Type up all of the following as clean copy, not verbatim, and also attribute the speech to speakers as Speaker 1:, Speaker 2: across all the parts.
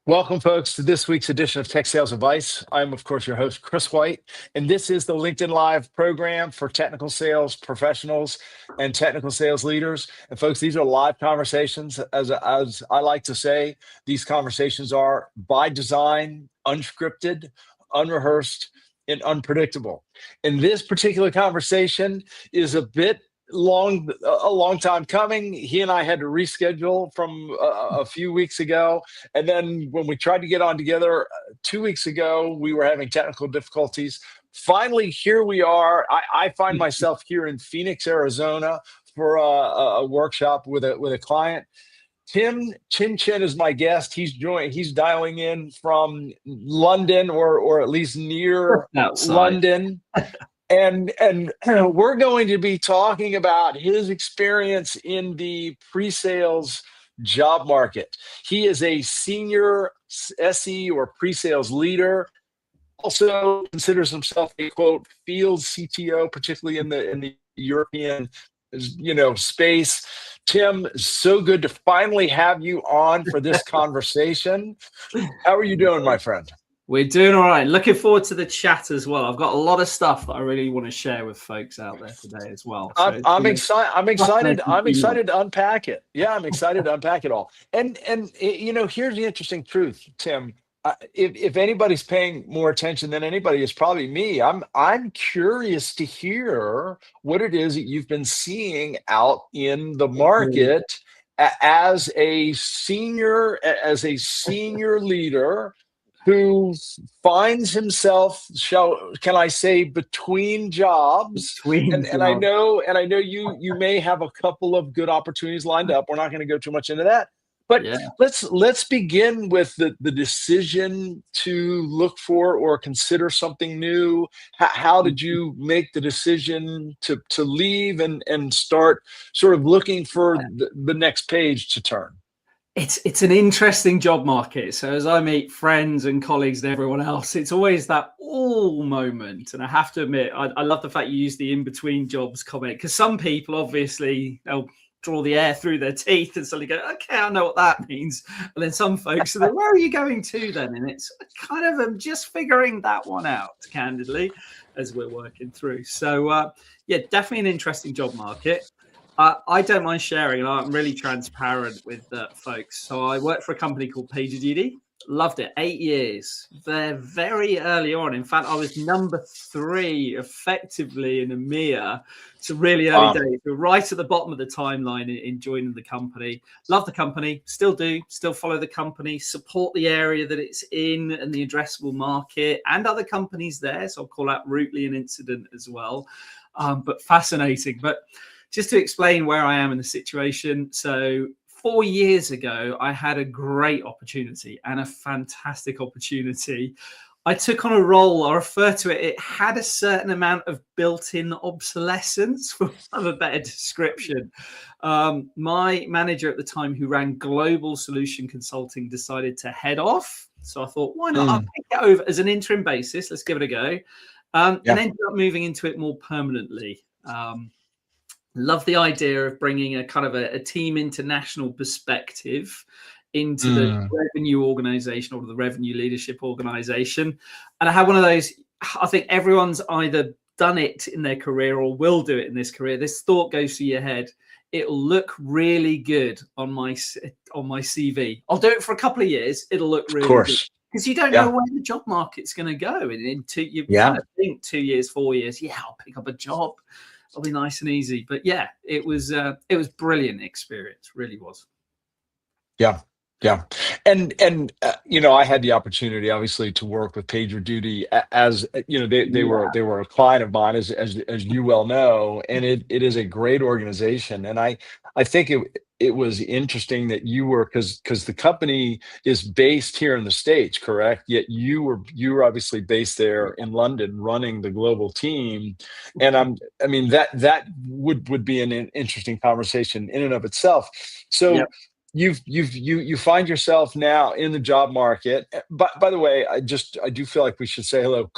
Speaker 1: Welcome, folks, to this week's edition of Tech Sales Advice. I'm, of course, your host, Chris White, and this is the LinkedIn Live program for technical sales professionals and technical sales leaders. And folks, these are live conversations. As I like to say, these conversations are by design, unscripted, unrehearsed, and unpredictable. And this particular conversation is a long time coming. He and I had to reschedule from a few weeks ago. And then when we tried to get on together 2 weeks ago, we were having technical difficulties. Finally, here we are. I find myself here in Phoenix, Arizona for a workshop with a client. Tim Chin Chin is my guest. He's dialing in from London or at least near London. And we're going to be talking about his experience in the pre-sales job market. He is a senior SE or pre-sales leader. Also considers himself a quote field CTO, particularly in the European space. Tim, so good to finally have you on for this conversation. How are you doing, my friend?
Speaker 2: We're doing all right. Looking forward to the chat as well. I've got a lot of stuff that I really want to share with folks out there today as well. So
Speaker 1: I'm excited. I'm excited to unpack it. Yeah, I'm excited to unpack it all. And here's the interesting truth, Tim. If anybody's paying more attention than anybody, it's probably me. I'm curious to hear what it is that you've been seeing out in the market as a senior leader who finds himself, can I say, between jobs? And I know you may have a couple of good opportunities lined up. We're not going to go too much into that. But let's begin with the decision to look for or consider something new. How did you make the decision to leave and start sort of looking for the next page to turn?
Speaker 2: It's an interesting job market. So as I meet friends and colleagues and everyone else, it's always that moment. And I have to admit, I love the fact you use the in-between jobs comment, because some people, obviously, they'll draw the air through their teeth and suddenly go, okay, I know what that means. And then some folks are like, where are you going to then? And it's kind of, I'm just figuring that one out, candidly, as we're working through. So definitely an interesting job market. I don't mind sharing. I'm really transparent with folks. So I worked for a company called PagerDuty. Loved it. 8 years. They're very early on. In fact, I was number 3 effectively in EMEA. It's a really early days. We're right at the bottom of the timeline in joining the company. Love the company. Still do. Still follow the company. Support the area that it's in and the addressable market and other companies there. So I'll call out Rootly and Incident as well. But fascinating. But just to explain where I am in the situation. So 4 years ago, I had a great opportunity and a fantastic opportunity. I took on a role, I refer to it, it had a certain amount of built-in obsolescence, for a better description. My manager at the time, who ran global solution consulting, decided to head off. So I thought, why not? I'll take it over as an interim basis. Let's give it a go. And ended up moving into it more permanently. Love the idea of bringing a kind of a team international perspective into the revenue organization or the revenue leadership organization. And I had one of those, I think everyone's either done it in their career or will do it in this career. This thought goes through your head. It'll look really good on my CV. I'll do it for a couple of years. It'll look really good. Because you don't know where the job mark's going to go. You kind of think 2 years, 4 years, I'll pick up a job. It'll be nice and easy. But it was brilliant experience. Really was.
Speaker 1: Yeah. And I had the opportunity, obviously, to work with PagerDuty as they were a client of mine, as you well know, and it is a great organization. And I think it was interesting that you were, because the company is based here in the States, correct? Yet you were obviously based there in London, running the global team. And that would be an interesting conversation in and of itself. So. You find yourself now in the job market. By the way, I do feel like we should say hello,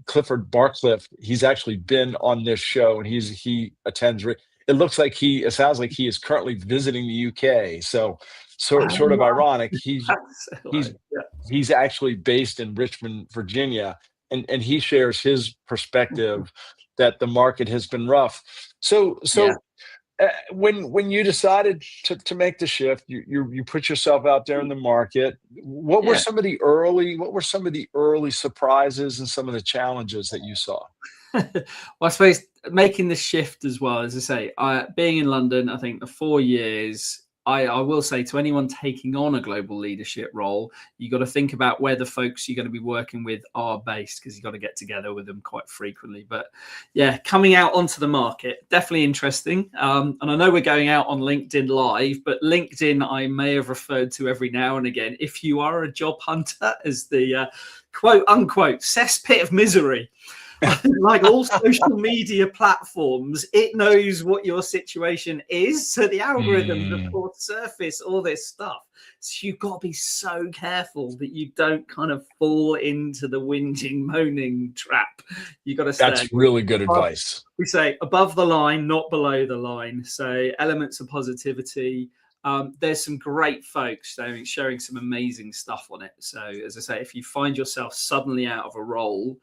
Speaker 1: Clifford Barcliffe. He's actually been on this show, and he attends. It sounds like he is currently visiting the UK. So sort of ironic.
Speaker 2: Like,
Speaker 1: He's actually based in Richmond, Virginia, and he shares his perspective that the market has been rough. So when you decided to make the shift, you put yourself out there in the market. What were some of the early surprises and some of the challenges that you saw?
Speaker 2: Well, I suppose making the shift as well, as I say, being in London, I think the 4 years, I will say to anyone taking on a global leadership role, you got to think about where the folks you're going to be working with are based, because you got to get together with them quite frequently. But yeah, coming out onto the market, definitely interesting. And I know we're going out on LinkedIn Live, but LinkedIn I may have referred to every now and again. If you are a job hunter, as the quote unquote cesspit of misery. Like all social media platforms, it knows what your situation is. So the algorithms, of course, surface all this stuff. So you've got to be so careful that you don't kind of fall into the whinging, moaning trap. You got to stay.
Speaker 1: That's really good advice.
Speaker 2: We say above the line, not below the line. So elements of positivity. There's some great folks sharing some amazing stuff on it. So as I say, if you find yourself suddenly out of a role,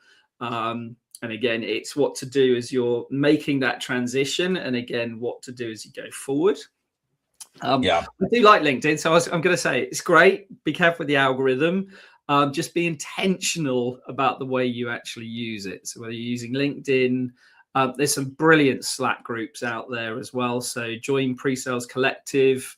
Speaker 2: and again, it's what to do as you're making that transition, and again, what to do as you go forward. I do like LinkedIn, so I'm going to say it's great. Be careful with the algorithm. Just be intentional about the way you actually use it. So whether you're using LinkedIn, there's some brilliant Slack groups out there as well. So join Presales Collective.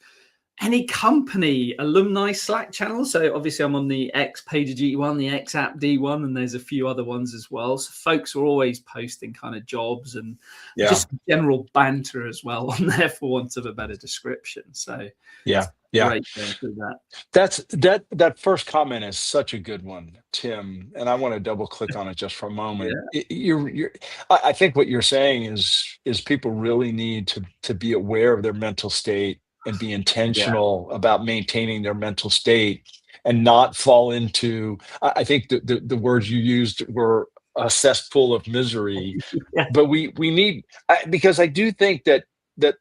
Speaker 2: Any company alumni Slack channel. So obviously I'm on the X PagerDuty1, the X App D1, and there's a few other ones as well. So folks are always posting kind of jobs and just general banter as well on there, for want of a better description. So great going through that.
Speaker 1: That first comment is such a good one, Tim, and I want to double click on it just for a moment. I think what you're saying is people really need to be aware of their mental state and be intentional about maintaining their mental state and not fall into, I think the words you used were a cesspool of misery. But we need, because I do think that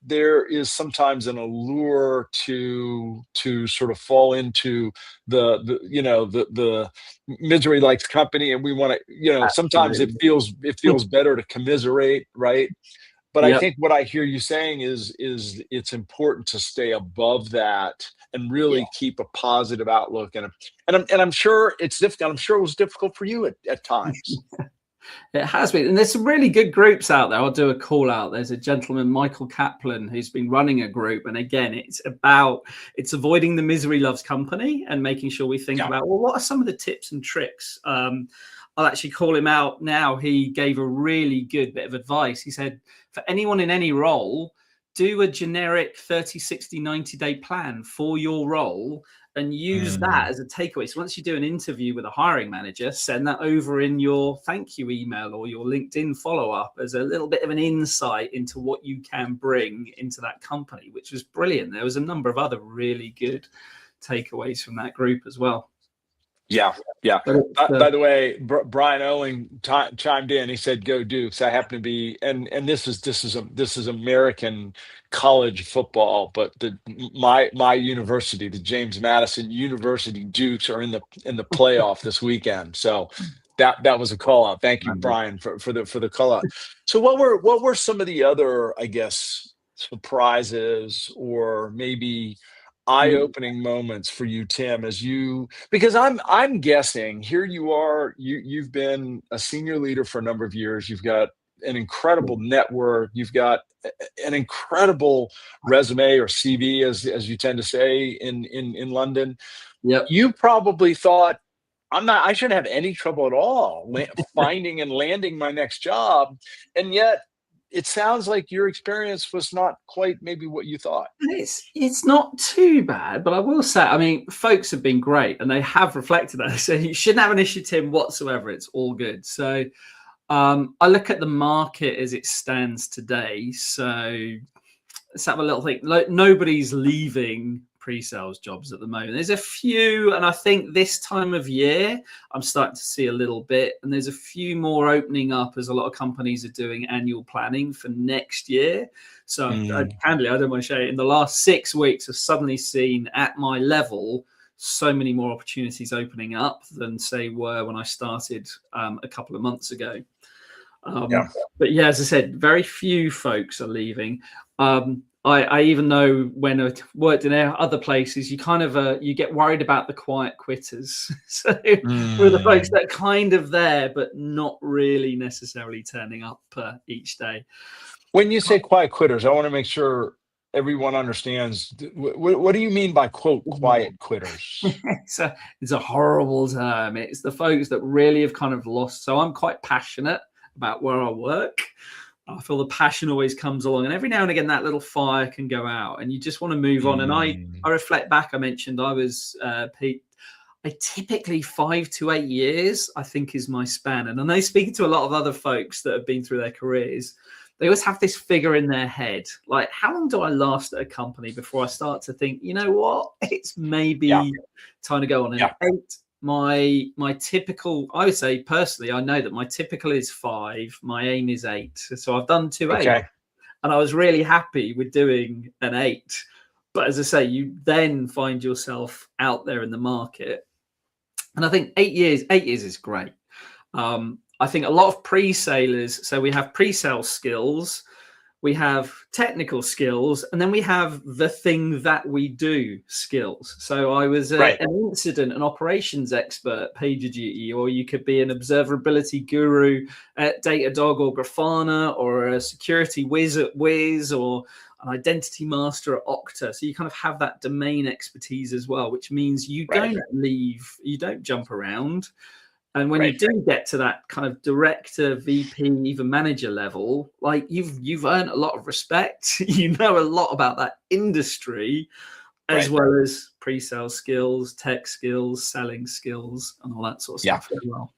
Speaker 1: there is sometimes an allure to sort of fall into the misery likes company, and we want to, sometimes it feels better to commiserate, right? But I think what I hear you saying is it's important to stay above that and really keep a positive outlook. And I'm sure it's difficult. I'm sure it was difficult for you at times.
Speaker 2: It has been. And there's some really good groups out there. I'll do a call out. There's a gentleman, Michael Kaplan, who's been running a group. And again, it's avoiding the misery loves company and making sure we think about, well, what are some of the tips and tricks? I'll actually call him out now. He gave a really good bit of advice. He said, for anyone in any role, do a generic 30, 60, 90-day plan for your role and use that as a takeaway. So once you do an interview with a hiring manager, send that over in your thank you email or your LinkedIn follow-up as a little bit of an insight into what you can bring into that company, which was brilliant. There was a number of other really good takeaways from that group as well.
Speaker 1: Yeah. By the way, Brian Oling chimed in. He said, "Go Dukes." I happen to be, and this is American college football, but my university, the James Madison University Dukes, are in the playoff this weekend. So that was a call out. Thank you, Brian, for the call out. So what were some of the other, I guess, surprises or maybe eye-opening moments for you, Tim, because I'm guessing here you are, you've been a senior leader for a number of years. You've got an incredible network. You've got an incredible resume, or CV, as you tend to say in London. You probably thought, I shouldn't have any trouble at all finding and landing my next job. And yet it sounds like your experience was not quite maybe what you thought.
Speaker 2: It's not too bad, but I will say, I mean, folks have been great and they have reflected that. So you shouldn't have an issue, Tim, whatsoever. It's all good. So I look at the market as it stands today. So let's have a little think. Nobody's leaving pre-sales jobs at the moment. There's a few, and I think this time of year I'm starting to see a little bit, and there's a few more opening up as a lot of companies are doing annual planning for next year. So candidly, I don't want to share it. In the last 6 weeks, I've suddenly seen at my level so many more opportunities opening up than say were when I started a couple of months ago. But yeah, as I said, very few folks are leaving. I even know when I worked in other places, you kind of you get worried about the quiet quitters. So we're the folks that are kind of there, but not really necessarily turning up each day.
Speaker 1: When you say quiet quitters, I want to make sure everyone understands. What do you mean by, quote, quiet quitters?
Speaker 2: It's a horrible term. It's the folks that really have kind of lost. So I'm quite passionate about where I work. I feel the passion always comes along, and every now and again that little fire can go out and you just want to move on. And I reflect back, I mentioned I was Pete, I typically 5 to 8 years I think is my span. And I know, speaking to a lot of other folks that have been through their careers, they always have this figure in their head, like, how long do I last at a company before I start to think, you know what, it's maybe time to go on. And 8, my typical, I would say personally, I know that my typical is 5, my aim is 8. So I've done 2 8, and I was really happy with doing an 8. But as I say, you then find yourself out there in the market, and I think 8 years is great. I think a lot of pre-salers, so we have pre-sale skills, we have technical skills, and then we have the thing that we do skills. So I was an incident and operations expert, PagerDuty, or you could be an observability guru at Datadog or Grafana, or a security whiz at Wiz, or an identity master at Okta. So you kind of have that domain expertise as well, which means you don't leave, you don't jump around. And when you do get to that kind of director, VP, even manager level, like you've earned a lot of respect. You know a lot about that industry, as well as pre-sale skills, tech skills, selling skills, and all that sort of stuff as well.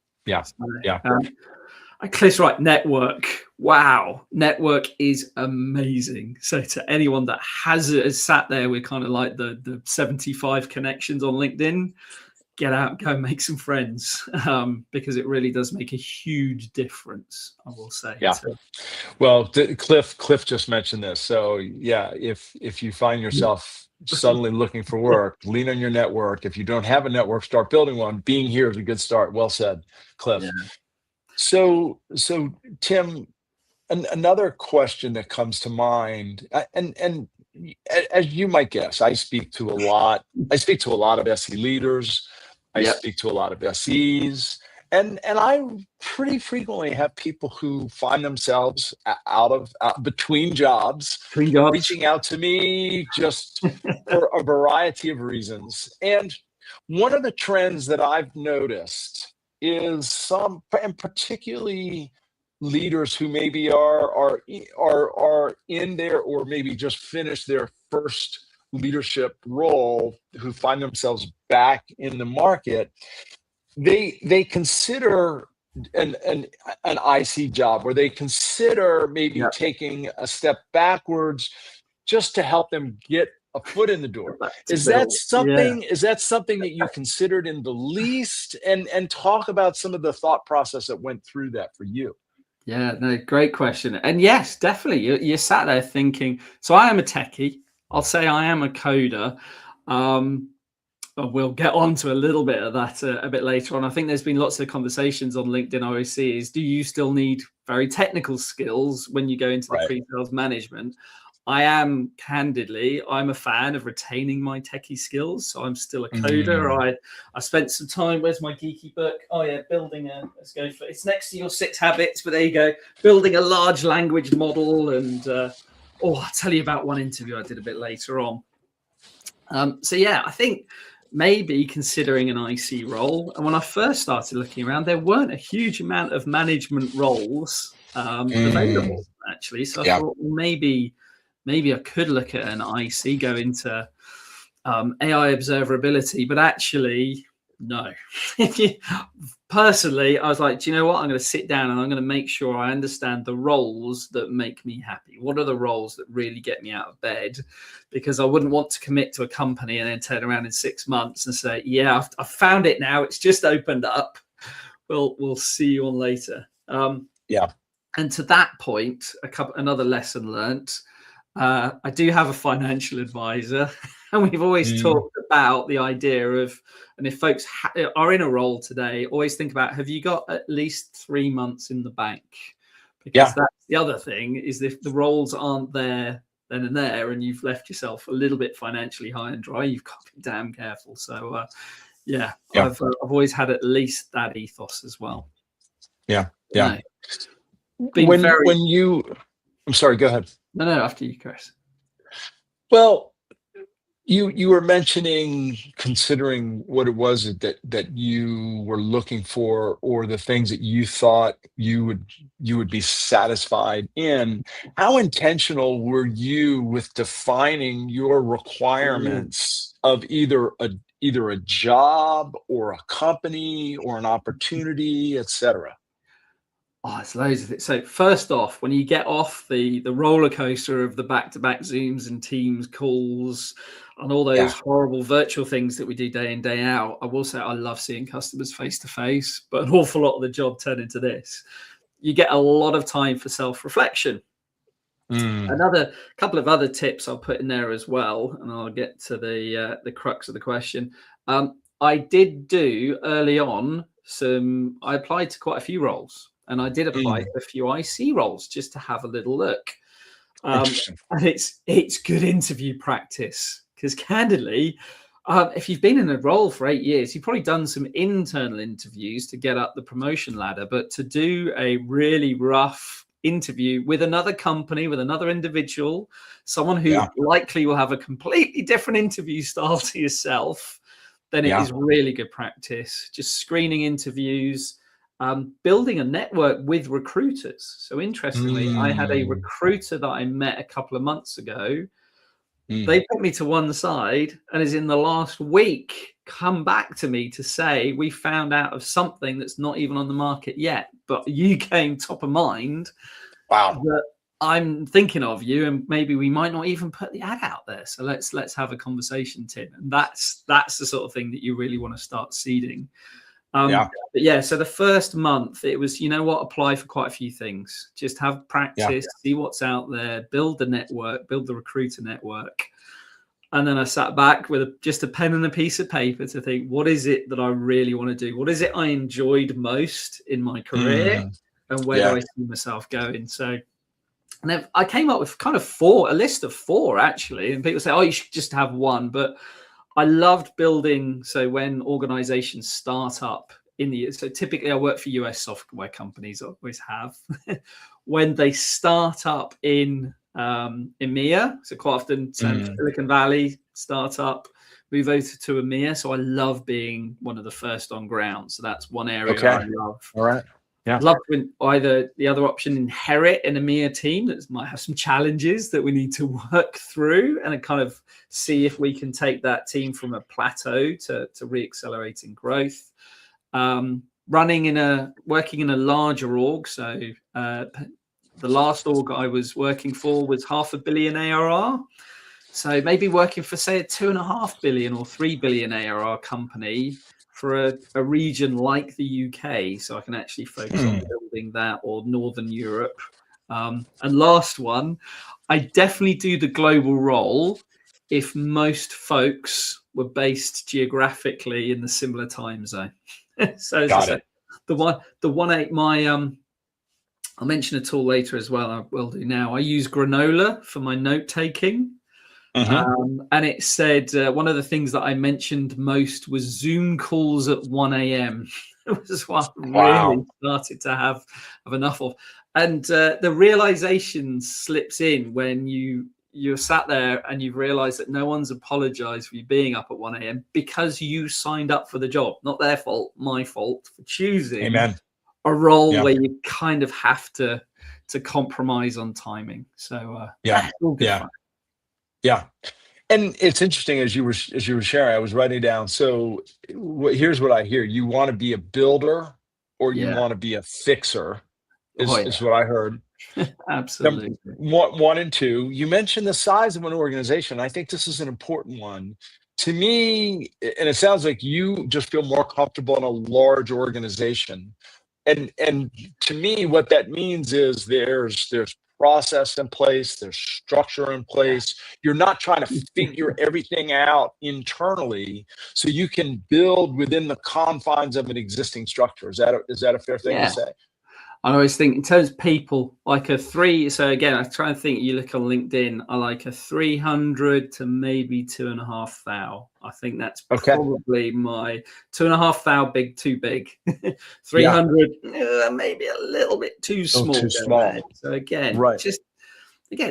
Speaker 2: Cliff's right. Network. Wow. Network is amazing. So to anyone that has sat there with kind of like the 75 connections on LinkedIn, get out, go make some friends, because it really does make a huge difference, I will say.
Speaker 1: Well, Cliff just mentioned this. So if you find yourself suddenly looking for work, lean on your network. If you don't have a network, start building one. Being here is a good start. Well said, Cliff. So Tim, another question that comes to mind, and as you might guess, I speak to a lot of SE leaders. I speak to a lot of SEs, and I pretty frequently have people who find themselves out between jobs, reaching out to me just for a variety of reasons. And one of the trends that I've noticed is and particularly leaders who maybe are in there, or maybe just finished their first leadership role, who find themselves back in the market, they consider an IC job, or they consider maybe taking a step backwards just to help them get a foot in the door. Is that something that you considered in the least? And talk about some of the thought process that went through that for you.
Speaker 2: Yeah, no, great question. And yes, definitely. You sat there thinking, so I am a techie. I'll say I am a coder. We'll get on to a little bit of that a bit later on. I think there's been lots of conversations on LinkedIn I always see is, do you still need very technical skills when you go into the pre-sales management? I am, candidly, I'm a fan of retaining my techie skills. So I'm still a coder. I spent some time, where's my geeky book? Oh yeah, let's go for it. It's next to your 6 habits, but there you go. Building a large language model. And I'll tell you about one interview I did a bit later on. So yeah, I think maybe considering an IC role. And when I first started looking around, there weren't a huge amount of management roles available, actually. So I thought, well, maybe I could look at an IC, go into AI observability, but actually No. Personally, I was like, do you know what? I'm going to sit down and I'm going to make sure I understand the roles that make me happy. What are the roles that really get me out of bed? Because I wouldn't want to commit to a company and then turn around in 6 months and say, yeah, I've found it now. It's just opened up. We'll see you on later.
Speaker 1: Yeah.
Speaker 2: And to that point, another lesson learnt. I do have a financial advisor, and we've always talked about the idea of, and if folks are in a role today, always think about, have you got at least 3 months in the bank? Because that's the other thing, is if the roles aren't there then and there, and you've left yourself a little bit financially high and dry, you've got to be damn careful. So I've always had at least that ethos as well.
Speaker 1: Yeah. I'm sorry, go ahead.
Speaker 2: No, after you, Chris.
Speaker 1: Well, you were mentioning considering what it was that you were looking for, or the things that you thought you would be satisfied in. How intentional were you with defining your requirements of either a job or a company or an opportunity, etc.?
Speaker 2: Oh, it's loads of it. So first off, when you get off the roller coaster of the back-to-back Zooms and Teams calls and all those horrible virtual things that we do day in, day out, I will say I love seeing customers face-to-face, but an awful lot of the job turned into this. You get a lot of time for self-reflection. Another couple of other tips I'll put in there as well, and I'll get to the crux of the question. I did do early on I applied to quite a few roles. And I did apply for a few IC roles just to have a little look. And it's good interview practice, because candidly, if you've been in a role for 8 years, you've probably done some internal interviews to get up the promotion ladder. But to do a really rough interview with another company, with another individual, someone who likely will have a completely different interview style to yourself, then it is really good practice. Just screening interviews. Building a network with recruiters. So interestingly, I had a recruiter that I met a couple of months ago. They put me to one side and is in the last week come back to me to say, we found out of something that's not even on the market yet, but you came top of mind.
Speaker 1: Wow.
Speaker 2: That I'm thinking of you, and maybe we might not even put the ad out there. So let's have a conversation, Tim. And that's the sort of thing that you really want to start seeding. So the first month it was, apply for quite a few things, just have practice, see what's out there, build the network, build the recruiter network. And then I sat back with just a pen and a piece of paper to think, what is it that I really want to do? What is it I enjoyed most in my career? And where do I see myself going? So, and then I came up with kind of a list of 4 actually. And people say, oh, you should just have one. But I loved building. So when organizations start up so typically I work for US software companies, I always have. When they start up in EMEA, so quite often Silicon Valley startup, move over to EMEA. So I love being one of the first on ground. So that's one area I love.
Speaker 1: All right. Yeah.
Speaker 2: I'd love to either the other option, inherit an EMEA team that might have some challenges that we need to work through, and kind of see if we can take that team from a plateau to re-accelerating growth. Working in a larger org. So the last org I was working for was 500 million ARR. So maybe working for, say, a 2.5 billion or 3 billion ARR company for a region like the UK, so I can actually focus on building that, or Northern Europe. And last one, I definitely do the global role if most folks were based geographically in the similar time zone. So
Speaker 1: Got it.
Speaker 2: I'll mention a tool later as well. I will do now. I use Granola for my note taking. And it said one of the things that I mentioned most was Zoom calls at 1 a.m. It was what I really started to have enough of. And the realization slips in when you're sat there and you've realized that no one's apologized for you being up at 1 a.m. because you signed up for the job. Not their fault, my fault for choosing a role where you kind of have to compromise on timing. So all good fun.
Speaker 1: Yeah. And it's interesting as you were sharing, I was writing down. So here's what I hear: you want to be a builder, or you
Speaker 2: Yeah.
Speaker 1: want to be a fixer,
Speaker 2: Oh,
Speaker 1: is what I heard.
Speaker 2: yeah. Absolutely.
Speaker 1: One and two. You mentioned the size of an organization. I think this is an important one. To me, and it sounds like you just feel more comfortable in a large organization. And to me, what that means is there's process in place, there's structure in place. You're not trying to figure everything out internally, so you can build within the confines of an existing structure. Is that a fair thing to
Speaker 2: Yeah.
Speaker 1: say?
Speaker 2: I always think in terms of people, like a three. So again, I try and think. You look on LinkedIn, I like a 300 to maybe 2,500. I think that's
Speaker 1: Okay.
Speaker 2: probably my 2,500 big, too big.
Speaker 1: Yeah.
Speaker 2: 300, maybe a little bit too small.
Speaker 1: Too small.
Speaker 2: So again,
Speaker 1: Right.
Speaker 2: just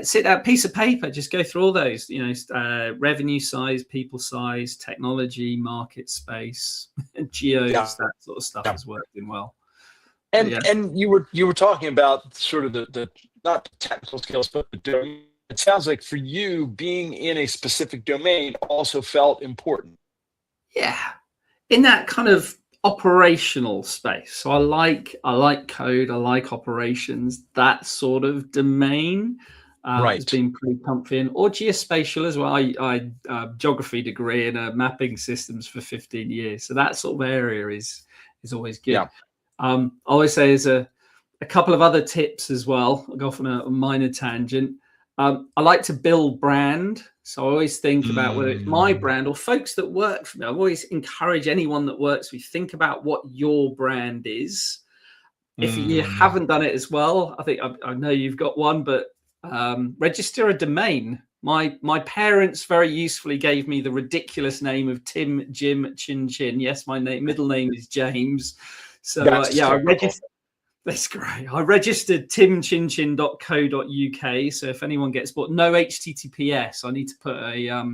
Speaker 2: sit down, piece of paper, just go through all those. Revenue size, people size, technology, market space, geos,
Speaker 1: Yeah.
Speaker 2: that sort of stuff
Speaker 1: Yeah.
Speaker 2: is working well.
Speaker 1: And you were talking about sort of the not the technical skills, but the domain. It sounds like for you, being in a specific domain also felt important.
Speaker 2: Yeah, in that kind of operational space. So I like code, I like operations, that sort of domain has
Speaker 1: Right.
Speaker 2: been pretty comfy in, or geospatial as well. I geography degree in mapping systems for 15 years, so that sort of area is always good.
Speaker 1: Yeah.
Speaker 2: I always say there's a couple of other tips as well. I'll go off on a minor tangent. I like to build brand. So I always think about whether it's my brand or folks that work for me. I always encourage anyone that works with you, think about what your brand is. If you haven't done it as well, I think I know you've got one, but register a domain. My parents very usefully gave me the ridiculous name of Tim Jim Chin Chin. Yes, my middle name is James. So I registered. That's great. I registered timchinchin.co.uk. So if anyone gets bought, no HTTPS. I need to put a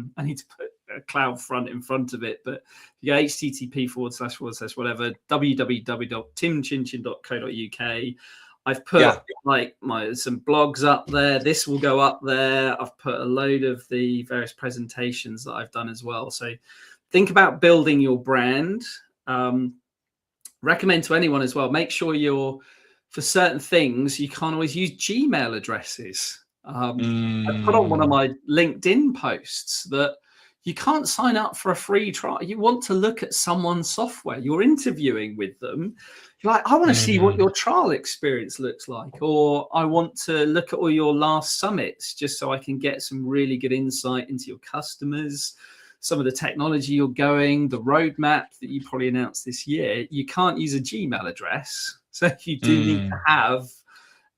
Speaker 2: cloud front in front of it. But you go HTTP // whatever, www.timchinchin.co.uk. I've put some blogs up there. This will go up there. I've put a load of the various presentations that I've done as well. So think about building your brand. Recommend to anyone as well, make sure for certain things, you can't always use Gmail addresses. I put on one of my LinkedIn posts that you can't sign up for a free trial. You want to look at someone's software. You're interviewing with them. You're like, I want to see what your trial experience looks like, or I want to look at all your last summits just so I can get some really good insight into your customers, some of the technology you're going, the roadmap that you probably announced this year. You can't use a Gmail address. So you do need to have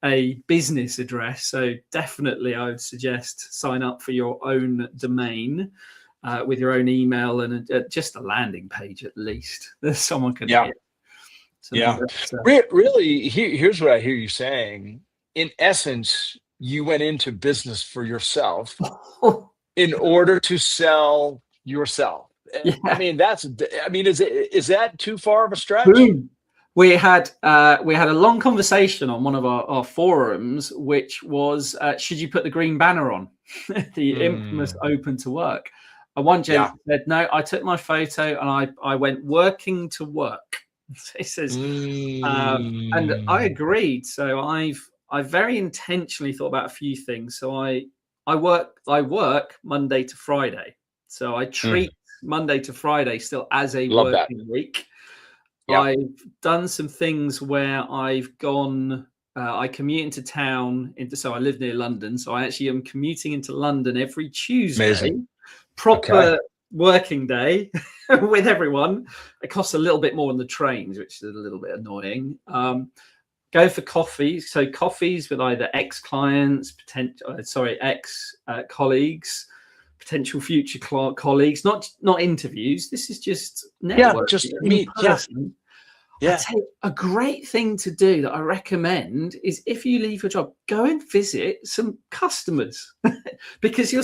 Speaker 2: a business address. So definitely I would suggest sign up for your own domain with your own email and just a landing page at least that someone can hit. So
Speaker 1: really, here's what I hear you saying. In essence, you went into business for yourself in order to sell yourself.
Speaker 2: Yeah.
Speaker 1: I mean, is that too far of a stretch?
Speaker 2: Boom. We had a long conversation on one of our forums, which was, should you put the green banner on? The infamous open to work. And one gent said, no, I took my photo and I went working to work. He says, and I agreed. So I very intentionally thought about a few things. So I work Monday to Friday. So I treat Monday to Friday still as a working week. Yeah. I've done some things where I've gone, I commute into town, so I live near London. So I actually am commuting into London every Tuesday. Amazing. Proper working day with everyone. It costs a little bit more on the trains, which is a little bit annoying. Go for coffee. So coffees with either ex-clients, ex-colleagues, potential future colleagues, not interviews. This is just networking.
Speaker 1: Just meet.
Speaker 2: I'd say a great thing to do that I recommend is if you leave your job, go and visit some customers because you're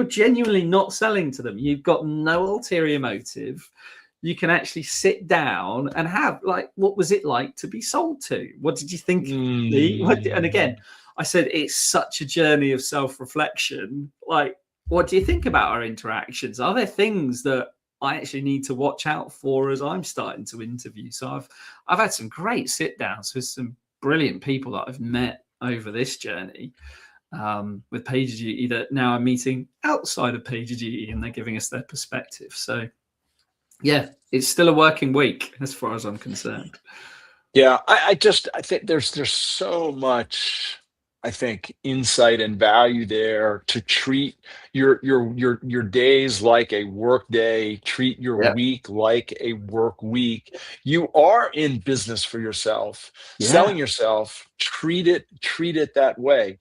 Speaker 2: genuinely not selling to them. You've got no ulterior motive. You can actually sit down and have what was it like to be sold to? What did you think of me? And again, I said, it's such a journey of self-reflection. What do you think about our interactions? Are there things that I actually need to watch out for as I'm starting to interview? So I've had some great sit downs with some brilliant people that I've met over this journey with PagerDuty that now I'm meeting outside of PagerDuty, and they're giving us their perspective. So yeah, it's still a working week as far as I'm concerned.
Speaker 1: Yeah, I think there's so much, I think, insight and value there to treat your days like a work day, treat your
Speaker 2: Yeah.
Speaker 1: week like a work week. You are in business for yourself,
Speaker 2: Yeah.
Speaker 1: selling yourself, treat it that way.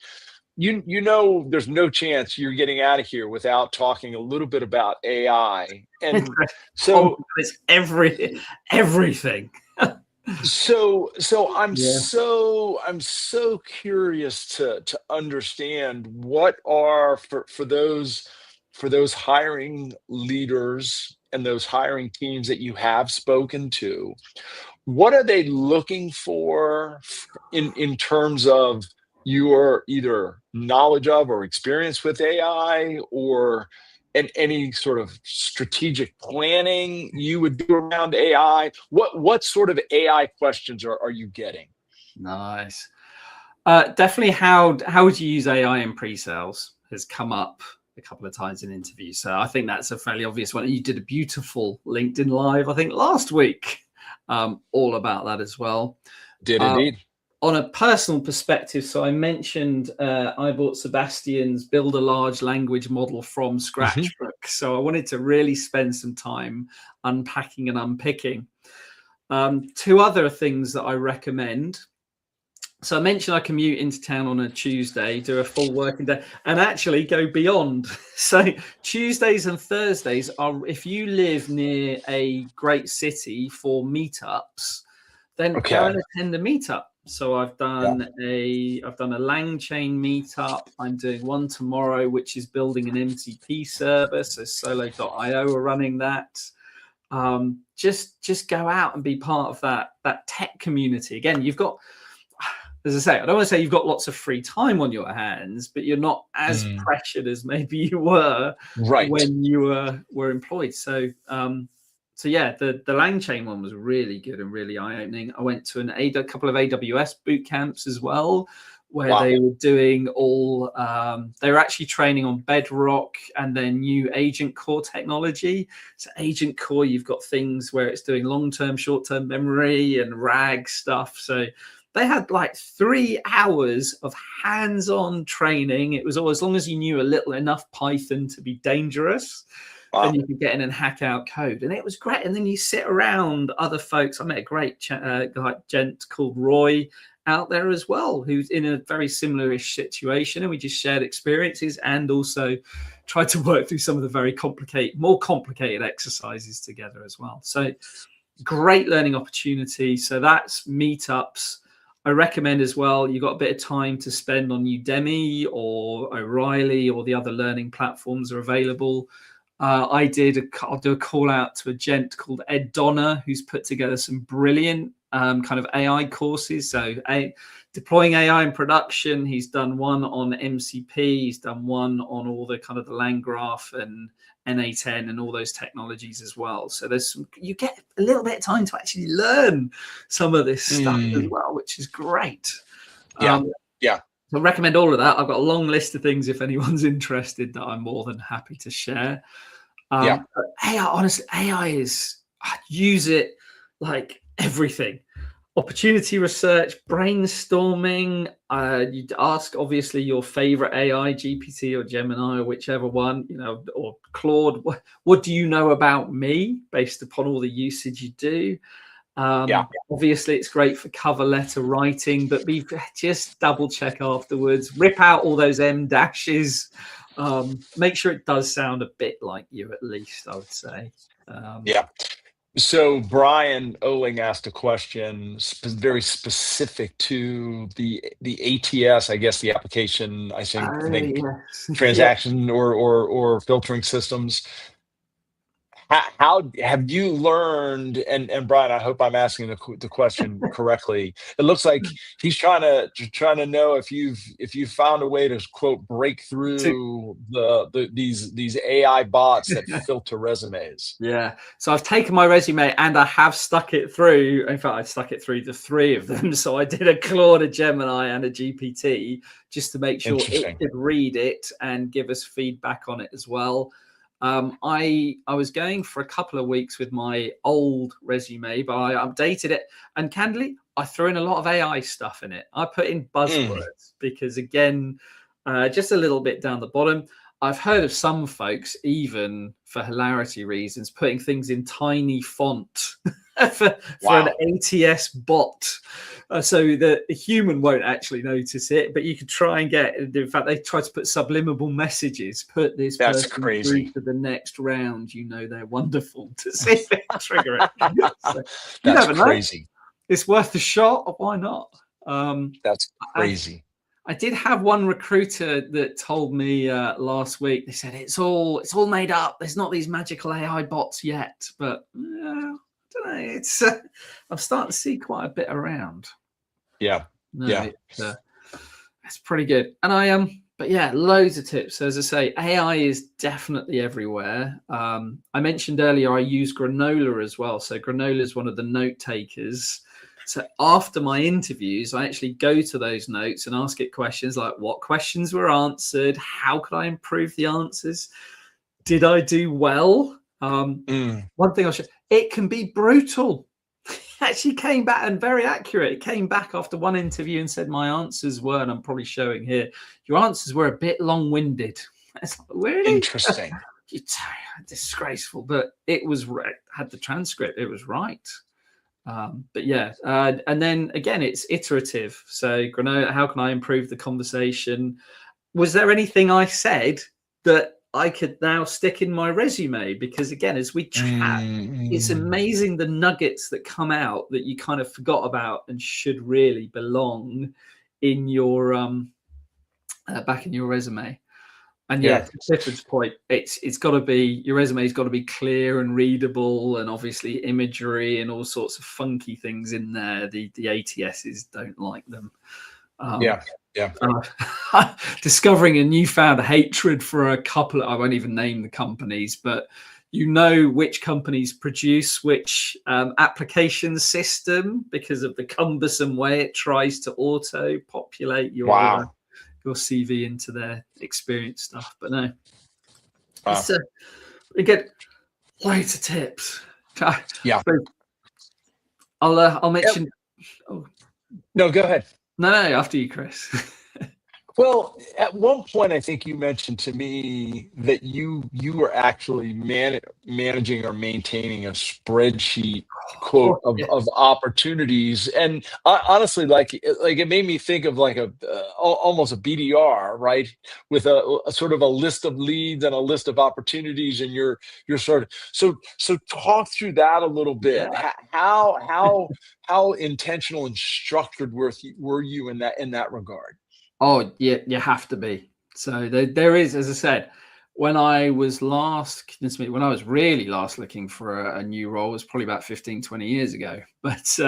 Speaker 1: You know, there's no chance you're getting out of here without talking a little bit about AI. And so
Speaker 2: it's everything.
Speaker 1: So I'm
Speaker 2: Yeah.
Speaker 1: so curious to understand what are for those hiring leaders and those hiring teams that you have spoken to, what are they looking for in terms of your either knowledge of or experience with AI, or any sort of strategic planning you would do around AI? What sort of AI questions are you getting?
Speaker 2: Nice. Definitely how would you use AI in pre-sales has come up a couple of times in interviews. So I think that's a fairly obvious one. You did a beautiful LinkedIn Live, I think, last week, all about that as well.
Speaker 1: Did indeed.
Speaker 2: On a personal perspective, so I mentioned I bought Sebastian's Build a Large Language Model from Scratch book. So I wanted to really spend some time unpacking and unpicking. Two other things that I recommend. So I mentioned I commute into town on a Tuesday, do a full working day, and actually go beyond. So Tuesdays and Thursdays are, if you live near a great city for meetups, then go and attend a meetup. So I've done a LangChain meetup. I'm doing one tomorrow, which is building an MCP server. So Solo.io are running that. Just go out and be part of that tech community. Again, you've got, as I say, I don't want to say you've got lots of free time on your hands, but you're not as pressured as maybe you were when you were employed. So yeah, the LangChain one was really good and really eye-opening. I went to a couple of AWS boot camps as well, where they were doing they were actually training on Bedrock and their new Agent Core technology. So Agent Core, you've got things where it's doing long-term, short-term memory and RAG stuff. So they had like 3 hours of hands-on training. It was all, as long as you knew enough Python to be dangerous, then you could get in and hack out code. And it was great. And then you sit around other folks. I met a great gent called Roy out there as well, who's in a very similar-ish situation. And we just shared experiences and also tried to work through some of the more complicated exercises together as well. So great learning opportunity. So that's meetups. I recommend as well, you've got a bit of time to spend on Udemy or O'Reilly or the other learning platforms are available. I'll do a call out to a gent called Ed Donner, who's put together some brilliant kind of AI courses. So deploying AI in production, he's done one on MCP, he's done one on all the kind of the LangGraph and NA10 and all those technologies as well. So you get a little bit of time to actually learn some of this stuff as well, which is great.
Speaker 1: Yeah.
Speaker 2: So I recommend all of that. I've got a long list of things if anyone's interested that I'm more than happy to share. AI, honestly, AI I use it like everything. Opportunity research, brainstorming. You'd ask, obviously, your favorite AI, GPT or Gemini or whichever one, or Claude. What do you know about me based upon all the usage you do? Obviously, it's great for cover letter writing, but just double check afterwards. Rip out all those M dashes. Make sure it does sound a bit like you, at least, I would say.
Speaker 1: So Brian Oling asked a question very specific to the ATS, I guess the application, I think
Speaker 2: Yes.
Speaker 1: transaction or filtering systems. how have you learned? And Brian, I hope I'm asking the question correctly. It looks like he's trying to know if you've found a way to quote break
Speaker 2: To
Speaker 1: through these AI bots that filter resumes.
Speaker 2: Yeah. So I've taken my resume and I have stuck it through. In fact, I stuck it through the three of them. So I did a Claude, a Gemini, and a GPT just to make sure it
Speaker 1: Interesting.
Speaker 2: could read it and give us feedback on it as well. I was going for a couple of weeks with my old resume, but I updated it. And candidly, I threw in a lot of AI stuff in it. I put in buzzwords because, again, just a little bit down the bottom. I've heard of some folks, even for hilarity reasons, putting things in tiny font for an ATS bot. So the human won't actually notice it, but you could try and get, in fact, they try to put subliminal messages, put this
Speaker 1: That's
Speaker 2: person
Speaker 1: crazy.
Speaker 2: through to the next round. You know, they're wonderful, to see if they trigger it. So, you
Speaker 1: That's
Speaker 2: never know.
Speaker 1: crazy.
Speaker 2: It's worth a shot. Why not?
Speaker 1: That's crazy.
Speaker 2: I did have one recruiter that told me last week. They said it's all made up. There's not these magical AI bots yet, but I don't know. It's I'm starting to see quite a bit around.
Speaker 1: Yeah, yeah.
Speaker 2: It's pretty good. And but yeah, loads of tips. So as I say, AI is definitely everywhere. I mentioned earlier I use Granola as well. So Granola is one of the note takers. So after my interviews, I actually go to those notes and ask it questions like, what questions were answered? How could I improve the answers? Did I do well? One thing I'll show, it can be brutal. It actually came back and very accurate. It came back after one interview and said my answers were, and I'm probably showing here, your answers were a bit long-winded. It's like, really?
Speaker 1: Interesting.
Speaker 2: Disgraceful, but it was, had the transcript. It was right. But yeah, and then again, it's iterative. So Granola, how can I improve the conversation? Was there anything I said that I could now stick in my resume? Because again, as we chat, it's amazing the nuggets that come out that you kind of forgot about and should really belong in your back in your resume. And yeah, to Clifford's point, it's got to be, your resume's got to be clear and readable, and obviously imagery and all sorts of funky things in there. The ATSs don't like them. Discovering a newfound hatred for a couple. I won't even name the companies, but you know which companies produce which application system because of the cumbersome way it tries to auto populate your CV into their experience stuff. But no, we get loads of tips.
Speaker 1: Yeah,
Speaker 2: so I'll mention. Oh.
Speaker 1: No, go ahead.
Speaker 2: No, after you, Chris.
Speaker 1: Well, at one point, I think you mentioned to me that you were actually managing or maintaining a spreadsheet quote of opportunities, and honestly, like it made me think of like almost a BDR, right? With a sort of a list of leads and a list of opportunities, and you're sort of so talk through that a little bit. Yeah. How intentional and structured were you in that regard?
Speaker 2: Oh, yeah, you have to be. So there is, as I said, when I was really last looking for a new role, it was probably about 15, 20 years ago. But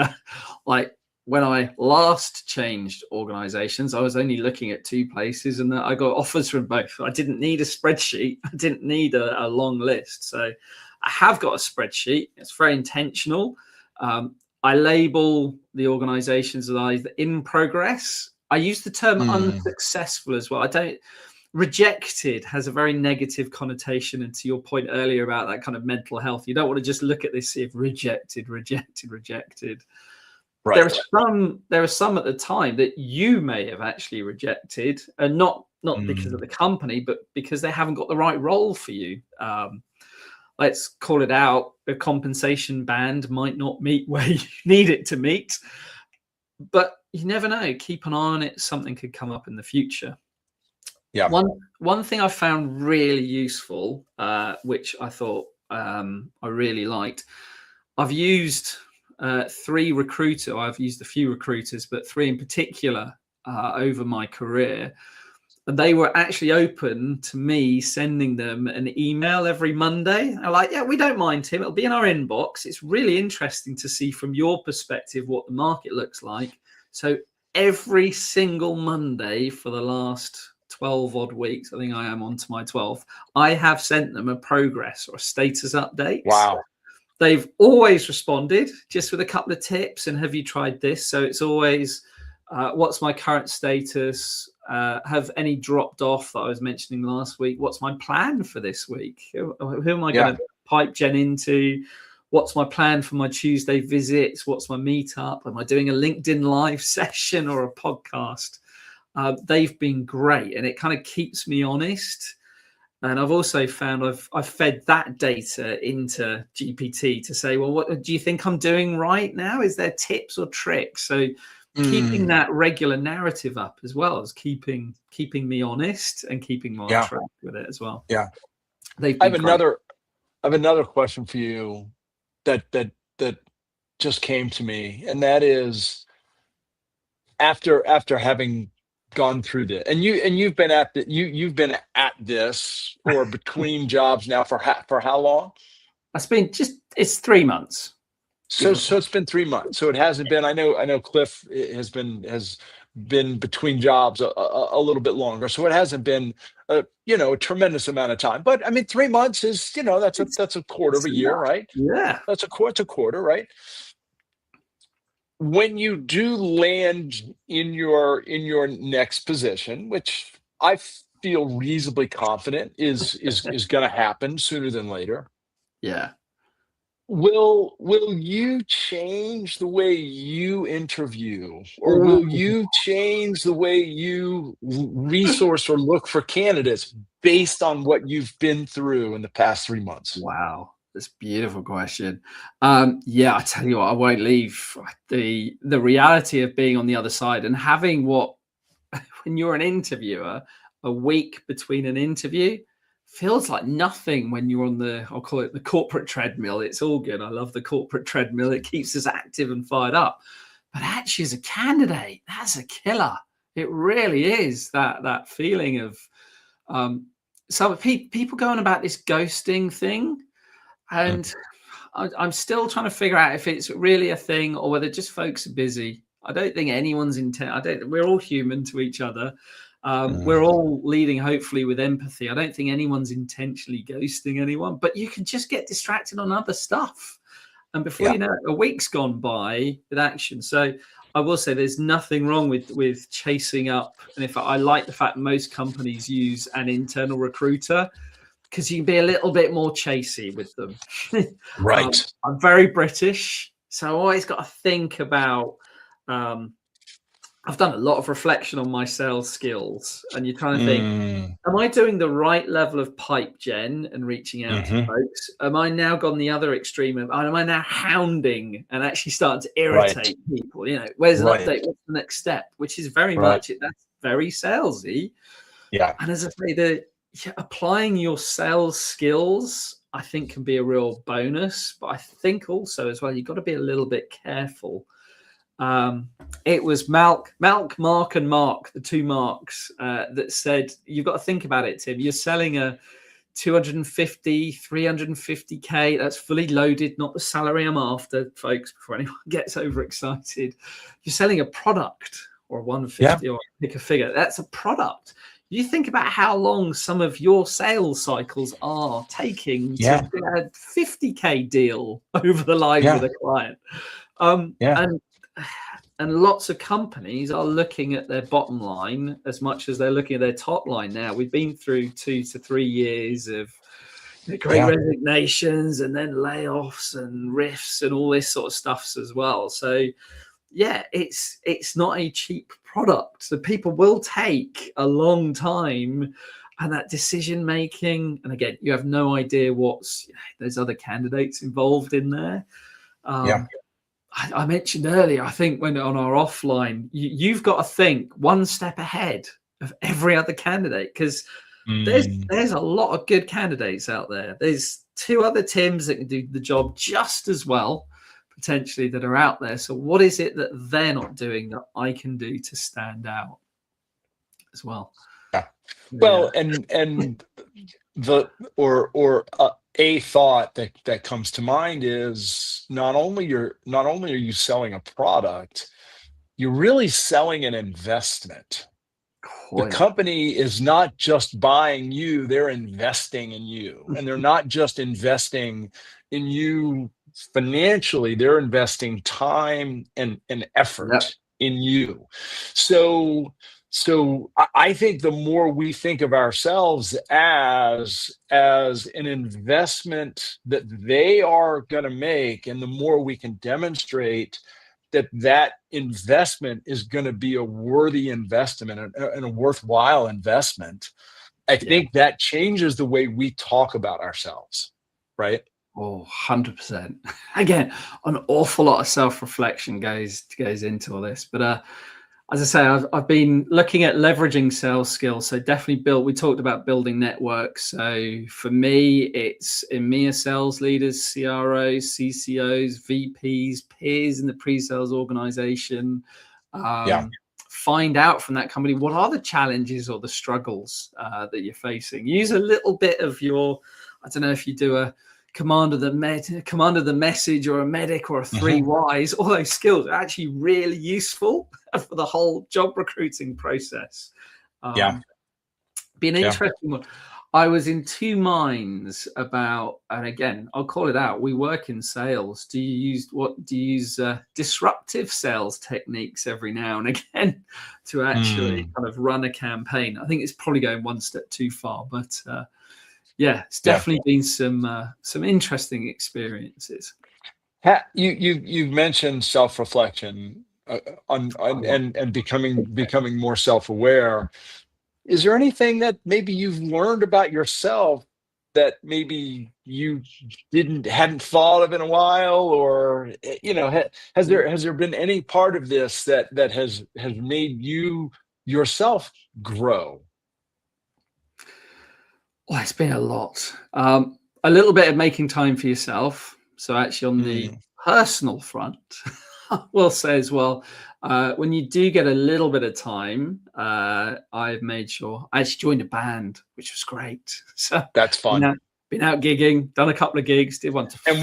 Speaker 2: like when I last changed organizations, I was only looking at 2 places and I got offers from both. I didn't need a spreadsheet. I didn't need a long list. So I have got a spreadsheet. It's very intentional. I label the organizations as either in progress. I use the term unsuccessful as well. Rejected has a very negative connotation. And to your point earlier about that kind of mental health, you don't want to just look at this, see if rejected. Right. There are some at the time that you may have actually rejected, and not because of the company, but because they haven't got the right role for you. Let's call it out. A compensation band might not meet where you need it to meet, but you never know. Keep an eye on it. Something could come up in the future. Yeah. One thing I found really useful, which I thought I really liked, I've used 3 recruiters. I've used a few recruiters, but 3 in particular over my career. And they were actually open to me sending them an email every Monday. I'm like, yeah, we don't mind, Tim. It'll be in our inbox. It's really interesting to see from your perspective what the market looks like. So every single Monday for the last 12 odd weeks, I think I am on to my 12th, I have sent them a progress or a status update.
Speaker 1: Wow.
Speaker 2: They've always responded just with a couple of tips. And have you tried this? So it's always, what's my current status? Have any dropped off that I was mentioning last week? What's my plan for this week? Who am I going to pipe gen into? What's my plan for my Tuesday visits? What's my meetup? Am I doing a LinkedIn live session or a podcast? They've been great, and it kind of keeps me honest. And I've also found I've fed that data into GPT to say, well, what do you think I'm doing right now? Is there tips or tricks? So keeping that regular narrative up as well as keeping me honest and keeping me on track with it as well.
Speaker 1: Yeah.
Speaker 2: I
Speaker 1: have another question for you that just came to me, and that is, after having gone through this, and you've been at this or between jobs now for how long?
Speaker 2: It's 3 months.
Speaker 1: So it's been 3 months. So it hasn't been. I know Cliff has been between jobs a little bit longer. So it hasn't been a tremendous amount of time. But I mean, 3 months is that's a quarter of a year, right?
Speaker 2: Yeah,
Speaker 1: that's a quarter, right? When you do land in your next position, which I feel reasonably confident is going to happen sooner than later.
Speaker 2: Yeah.
Speaker 1: Will you change the way you interview, or will you change the way you resource or look for candidates based on what you've been through in the past 3 months?
Speaker 2: Wow, that's a beautiful question. Yeah, I tell you what, I won't leave the reality of being on the other side and having when you're an interviewer, a week between an interview feels like nothing when you're on I'll call it the corporate treadmill. It's all good. I love the corporate treadmill. It keeps us active and fired up. But actually, as a candidate, that's a killer. It really is, that feeling of some people going about this ghosting thing. And I'm still trying to figure out if it's really a thing or whether just folks are busy. I don't think anyone's we're all human to each other. We're all leading, hopefully, with empathy. I don't think anyone's intentionally ghosting anyone, but you can just get distracted on other stuff. And before you know it, a week's gone by with action. So I will say there's nothing wrong with chasing up. And I like the fact most companies use an internal recruiter, because you can be a little bit more chasey with them.
Speaker 1: Right.
Speaker 2: I'm very British, so I always got to think about I've done a lot of reflection on my sales skills, and you're trying to think, am I doing the right level of pipe gen and reaching out to folks? Am I now gone the other extreme? Am I now hounding and actually starting to irritate people? Where's an update? What's the next step? Which is very much that's very salesy.
Speaker 1: Yeah.
Speaker 2: And as I say, applying your sales skills, I think, can be a real bonus. But I think also as well, you've got to be a little bit careful. It was Mark, and Mark, the two Marks, that said, you've got to think about it, Tim. You're selling a 250, 350K. That's fully loaded, not the salary I'm after, folks, before anyone gets overexcited. You're selling a product, or 150, or pick a figure. That's a product. You think about how long some of your sales cycles are taking to get a 50K deal over the line with a client. And lots of companies are looking at their bottom line as much as they're looking at their top line now. We've been through 2 to 3 years of great resignations and then layoffs and rifts and all this sort of stuff as well. So it's not a cheap product. So people will take a long time, and that decision making. And again, you have no idea there's other candidates involved in there. I mentioned earlier, I think when on our offline, you've got to think one step ahead of every other candidate, because there's a lot of good candidates out there. There's 2 other Tims that can do the job just as well, potentially, that are out there. So what is it that they're not doing that I can do to stand out as well?
Speaker 1: Yeah.
Speaker 2: Yeah.
Speaker 1: Well, and the a thought that comes to mind is not only are you selling a product, you're really selling an investment.
Speaker 2: Oh,
Speaker 1: The
Speaker 2: yeah.
Speaker 1: company is not just buying you, they're investing in you. And they're not just investing in you financially, they're investing time and
Speaker 2: Yep.
Speaker 1: effort in you. So I think the more we think of ourselves as an investment that they are going to make, and the more we can demonstrate that investment is going to be a worthy investment and a worthwhile investment, I
Speaker 2: Yeah.
Speaker 1: think that changes the way we talk about ourselves, right?
Speaker 2: Oh, 100%. Again, an awful lot of self-reflection goes into all this. But as I say, I've been looking at leveraging sales skills. So definitely we talked about building networks. So for me, it's EMEA sales leaders, CROs, CCOs, VPs, peers in the pre-sales organization.
Speaker 1: Yeah.
Speaker 2: Find out from that company, what are the challenges or the struggles that you're facing. Use a little bit of your, I don't know if you do a command of the message or a medic or a 3 Ys. All those skills are actually really useful for the whole job recruiting process.
Speaker 1: Yeah.
Speaker 2: Be an interesting one. I was in two minds about, and again, I'll call it out. We work in sales. Do you use disruptive sales techniques every now and again to actually kind of run a campaign? I think it's probably going one step too far, but yeah, it's definitely been some interesting experiences.
Speaker 1: You've mentioned self-reflection and becoming more self-aware. Is there anything that maybe you've learned about yourself that maybe you hadn't thought of in a while, or has there been any part of this that has made you yourself grow?
Speaker 2: Oh, it's been a lot. A little bit of making time for yourself. So actually on the personal front, I will say as well, when you do get a little bit of time, I've made sure I actually joined a band, which was great. So
Speaker 1: That's fun.
Speaker 2: Been out gigging, done a couple of gigs, did one to
Speaker 1: And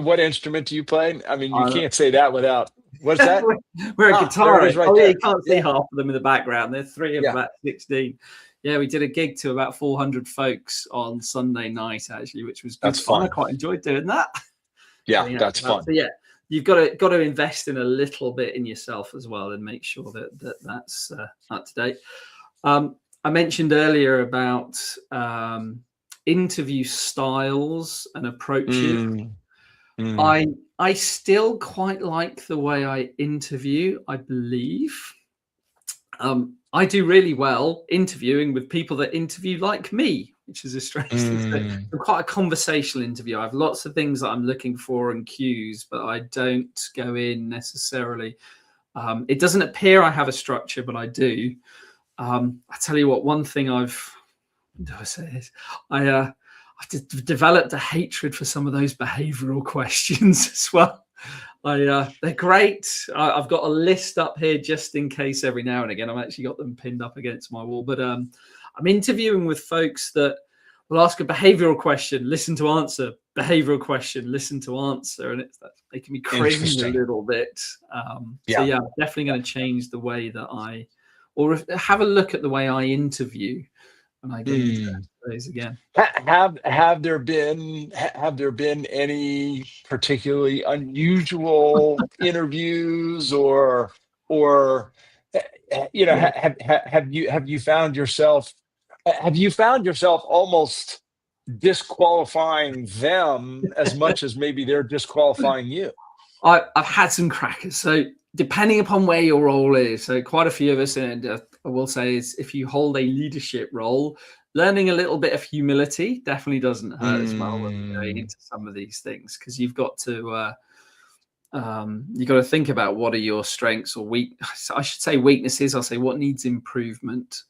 Speaker 1: what instrument do you play? I mean, you can't say that without, what's that?
Speaker 2: We're a
Speaker 1: There it is
Speaker 2: guitarist.
Speaker 1: right
Speaker 2: Oh yeah,
Speaker 1: there.
Speaker 2: you can't see half of them in the background. They're three of
Speaker 1: Yeah.
Speaker 2: about 16. Yeah, we did a gig to about 400 folks on Sunday night, actually, which was good fun. I quite enjoyed doing that.
Speaker 1: Yeah, that's fun.
Speaker 2: So yeah, you've got to invest in a little bit in yourself as well, and make sure that's up to date. I mentioned earlier about interview styles and approaches. I still quite like the way I interview, I believe. I do really well interviewing with people that interview like me, which is a strange thing. I'm quite a conversational interview. I have lots of things that I'm looking for and cues, but I don't go in necessarily. It doesn't appear I have a structure, but I do. I tell you what, one thing I've developed a hatred for some of those behavioral questions as well. They're great. I've got a list up here just in case every now and again. I've actually got them pinned up against my wall. But I'm interviewing with folks that will ask a behavioral question, listen to answer, behavioral question, listen to answer. And that's making me cringe a little bit. So yeah, I'm definitely going to change the way that have a look at the way I interview when I get into those again.
Speaker 1: Have there been any particularly unusual interviews, or have you found yourself almost disqualifying them as much as maybe they're disqualifying you?
Speaker 2: I've had some crackers. So depending upon where your role is, so quite a few of us, and I will say, is if you hold a leadership role, learning a little bit of humility definitely doesn't hurt as well when you're going into some of these things, because you've got to think about what are your strengths or I should say weaknesses. I'll say what needs improvement.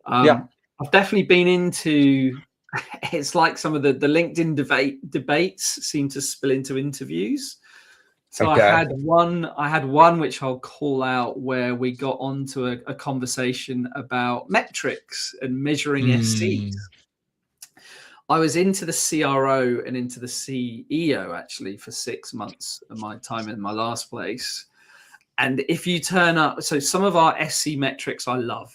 Speaker 2: I've definitely been into. It's like some of the LinkedIn debates seem to spill into interviews. So
Speaker 1: Okay.
Speaker 2: I had one which I'll call out where we got onto a conversation about metrics and measuring SCs. I was into the CRO and into the CEO actually for 6 months of my time in my last place. And if you turn up, so some of our SC metrics I love,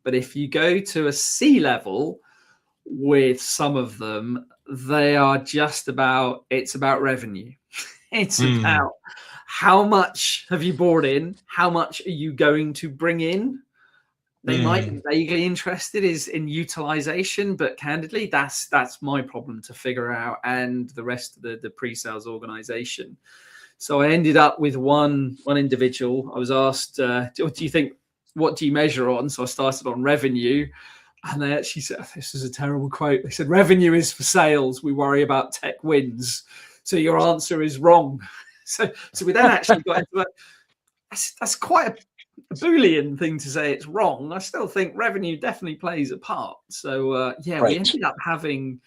Speaker 2: but if you go to a C level with some of them, they are just about, it's about revenue. It's about how much have you brought in? How much are you going to bring in? They might be vaguely interested in utilization, but candidly, that's my problem to figure out, and the rest of the pre-sales organization. So I ended up with one individual. I was asked, what do you measure on? So I started on revenue. And they actually said, this is a terrible quote. They said, revenue is for sales. We worry about tech wins. So your answer is wrong. So we then actually got into it. That's quite a Boolean thing to say it's wrong. I still think revenue definitely plays a part. So we ended up having,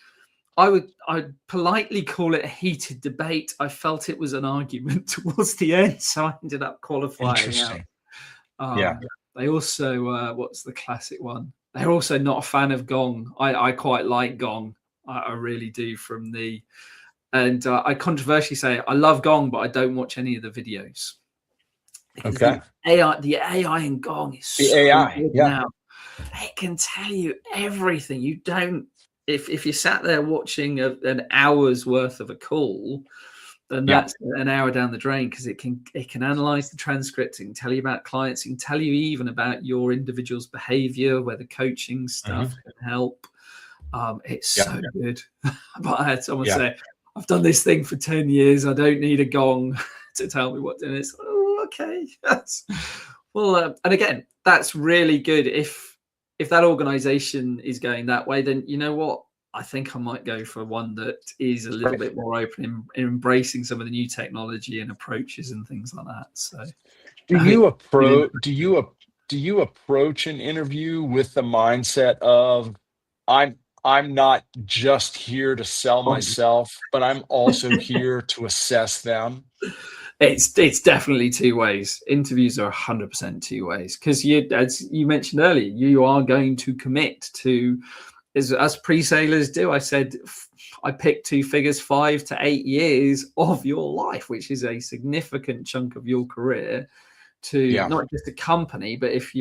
Speaker 2: I'd politely call it a heated debate. I felt it was an argument towards the end. So I ended up qualifying.
Speaker 1: Interesting. Yeah.
Speaker 2: They also, what's the classic one? They're also not a fan of Gong. I quite like Gong. I really do and I controversially say I love Gong, but I don't watch any of the videos.
Speaker 1: Okay.
Speaker 2: The AI in Gong is
Speaker 1: the
Speaker 2: so
Speaker 1: AI.
Speaker 2: good now. It can tell you everything. You don't, if you sat there watching an hour's worth of a call, then that's an hour down the drain, because it can analyze the transcripts, it can tell you about clients, it can tell you even about your individual's behavior, where the coaching stuff can help. It's so good. But I had someone say, I've done this thing for 10 years. I don't need a Gong to tell me what to do. It's okay. Well, and again, that's really good. If that organization is going that way, then you know what? I think I might go for one that is a little bit more open in embracing some of the new technology and approaches and things like that. So,
Speaker 1: do you approach an interview with the mindset of I'm not just here to sell myself, but I'm also here to assess them?
Speaker 2: It's definitely two ways. Interviews are 100% two ways, because as you mentioned earlier, you are going to commit to, as pre-salers do. I said I picked two figures, 5 to 8 years of your life, which is a significant chunk of your career, to not just a company, but if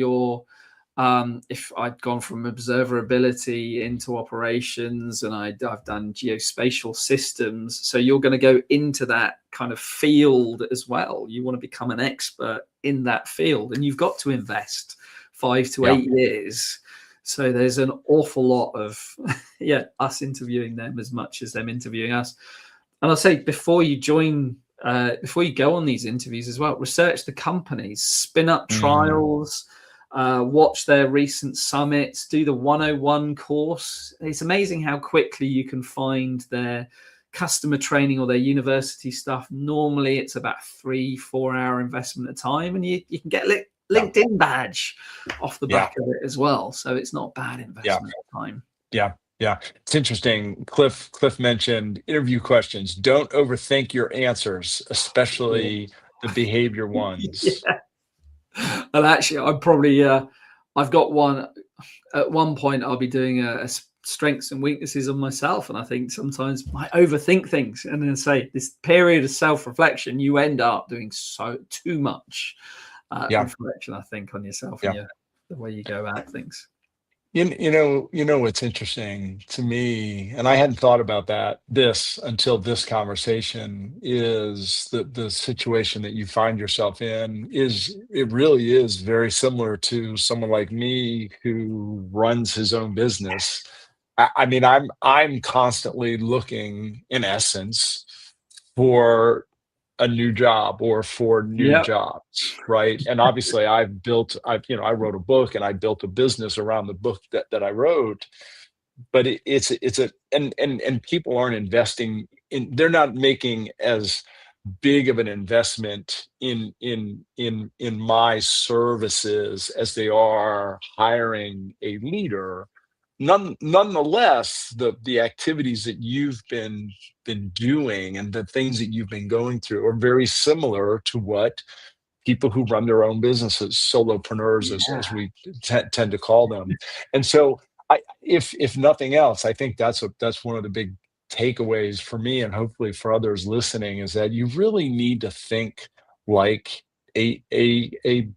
Speaker 2: I'd gone from observability into operations, and I've done geospatial systems, so you're going to go into that kind of field as well. You want to become an expert in that field, and you've got to invest 5 to 8 years. So there's an awful lot of us interviewing them as much as them interviewing us. And I'll say, before you go on these interviews as well, research the companies, spin up trials, watch their recent summits, do the 101 course. It's amazing how quickly you can find their customer training or their university stuff. Normally it's about 3-4 hour investment of time, and you can get LinkedIn badge off the back of it as well. So it's not bad investment of time.
Speaker 1: Yeah. It's interesting. Cliff mentioned interview questions. Don't overthink your answers, especially the behavior ones.
Speaker 2: And actually, I'm probably I've got one. At one point, I'll be doing a strengths and weaknesses on myself, and I think sometimes I overthink things. And then say, this period of self-reflection, you end up doing too much reflection, I think, on yourself and the way you go about things.
Speaker 1: You know what's interesting to me, and I hadn't thought about this until this conversation, is the situation that you find yourself in it really is very similar to someone like me who runs his own business. I mean, I'm constantly looking, in essence, for a new job or for new jobs, right? And obviously I wrote a book, and I built a business around the book that I wrote. But and people aren't investing in, they're not making as big of an investment in my services as they are hiring a leader. Nonetheless, the activities that you've been doing and the things that you've been going through are very similar to what people who run their own businesses, solopreneurs, as we tend to call them. And so, if nothing else, I think that's one of the big takeaways for me, and hopefully for others listening, is that you really need to think like an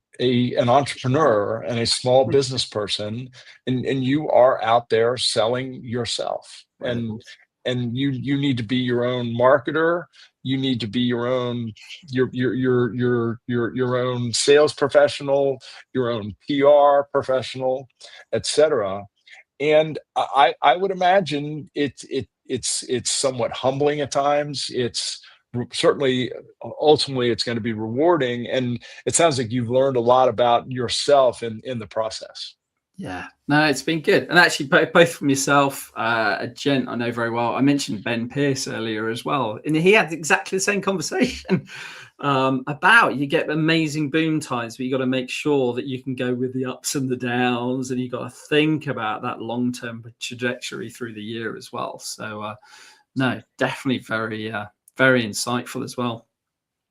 Speaker 1: entrepreneur and a small business person, and you are out there selling yourself, and you need to be your own marketer. You need to be your own your own sales professional, your own PR professional, etc. And I would imagine it's somewhat humbling at times. It's certainly, ultimately, it's going to be rewarding, and it sounds like you've learned a lot about yourself in the process.
Speaker 2: Yeah, no, it's been good. And actually, both from yourself, a gent I know very well. I mentioned Ben Pierce earlier as well, and he had exactly the same conversation about you get amazing boom times, but you got to make sure that you can go with the ups and the downs, and you got to think about that long-term trajectory through the year as well. So, no, definitely very insightful as well.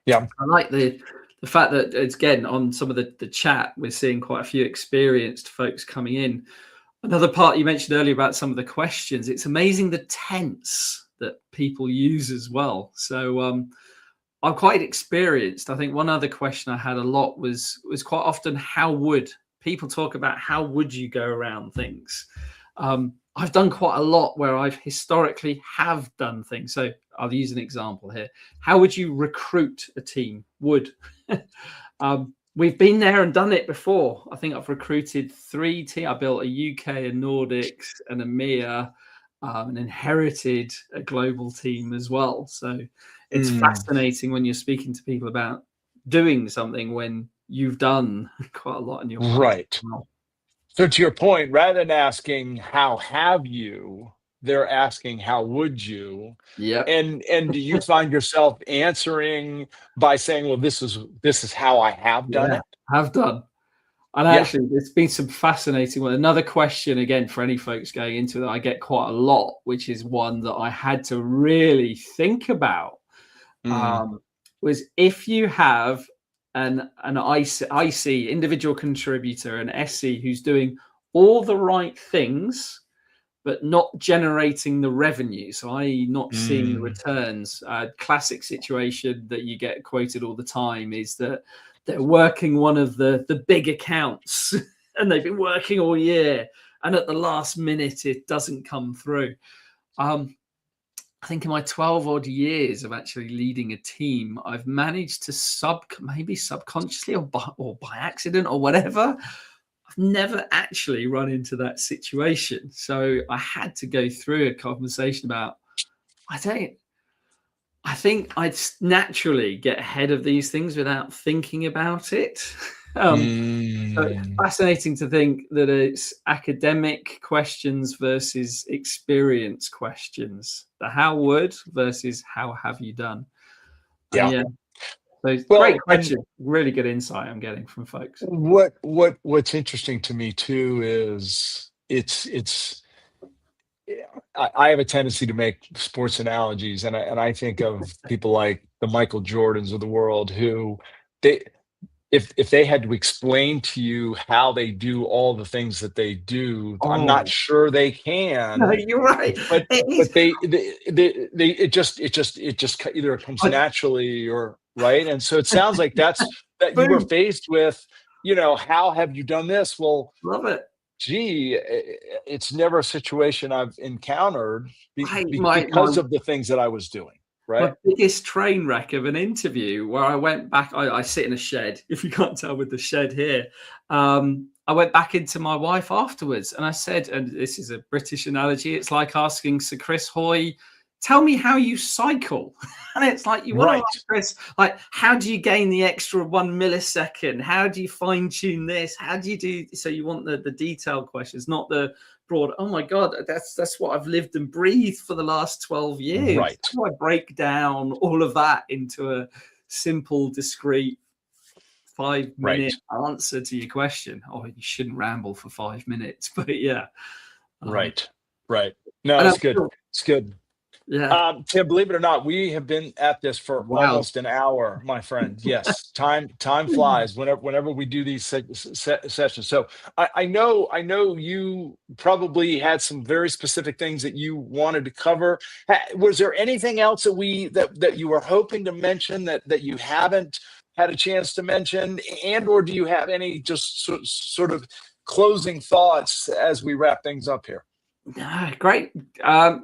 Speaker 1: Yeah,
Speaker 2: I like the fact that, again, on some of the chat, we're seeing quite a few experienced folks coming in. Another part you mentioned earlier about some of the questions, it's amazing the tense that people use as well. So I'm quite experienced. I think one other question I had a lot was quite often, how would people talk about how would you go around things? I've done quite a lot where I've historically have done things. So I'll use an example here. How would you recruit a team? We've been there and done it before. I think I've recruited 3 teams. I built a UK, a Nordics, and a EMEA, and inherited a global team as well. So it's fascinating when you're speaking to people about doing something when you've done quite a lot in your past.
Speaker 1: Right. So to your point, rather than asking how have you, they're asking how would you.
Speaker 2: Yeah.
Speaker 1: And do you find yourself answering by saying, well, this is how I have done it?
Speaker 2: Have done. And actually, there's been some fascinating one. Another question, again, for any folks going into that, I get quite a lot, which is one that I had to really think about, was if you have an IC, individual contributor, an SE who's doing all the right things, but not generating the revenue, so i.e. not seeing the returns. Classic situation that you get quoted all the time is that they're working one of the big accounts and they've been working all year, and at the last minute it doesn't come through. I think in my 12 odd years of actually leading a team, I've managed to maybe subconsciously or by accident or whatever, I've never actually run into that situation. So I had to go through a conversation about, I think I'd naturally get ahead of these things without thinking about it. So it's fascinating to think that it's academic questions versus experience questions. The how would versus how have you done?
Speaker 1: Yeah.
Speaker 2: So great question. Really good insight I'm getting from folks.
Speaker 1: What's interesting to me too is I have a tendency to make sports analogies, and I think of people like the Michael Jordans of the world, who if they had to explain to you how they do all the things that they do, I'm not sure they can.
Speaker 2: No, you're right.
Speaker 1: But it just either comes naturally or right. And so it sounds like that you were faced with, how have you done this? Well,
Speaker 2: love it.
Speaker 1: Gee, it's never a situation I've encountered because of the things that I was doing. Right.
Speaker 2: My biggest train wreck of an interview where I went back, I sit in a shed, if you can't tell with the shed here. I went back into my wife afterwards and I said, and this is a British analogy, it's like asking Sir Chris Hoy, tell me how you cycle. And it's like, you want to ask Chris, like, how do you gain the extra 1 millisecond? How do you fine tune this? How do you do? So you want the detailed questions, not the broad, oh my God, that's what I've lived and breathed for the last 12 years.
Speaker 1: Right.
Speaker 2: How do I break down all of that into a simple, discrete 5-minute answer to your question? Oh, you shouldn't ramble for 5 minutes, but yeah.
Speaker 1: Right. Right. No,
Speaker 2: And
Speaker 1: it's good. It's good.
Speaker 2: yeah.
Speaker 1: Tim, believe it or not, we have been at this for
Speaker 2: Wow.
Speaker 1: almost an hour, my friend. Yes, time flies whenever we do these sessions. So I know you probably had some very specific things that you wanted to cover. Was there anything else that you were hoping to mention that you haven't had a chance to mention, and or do you have any just sort of closing thoughts as we wrap things up here?
Speaker 2: Great,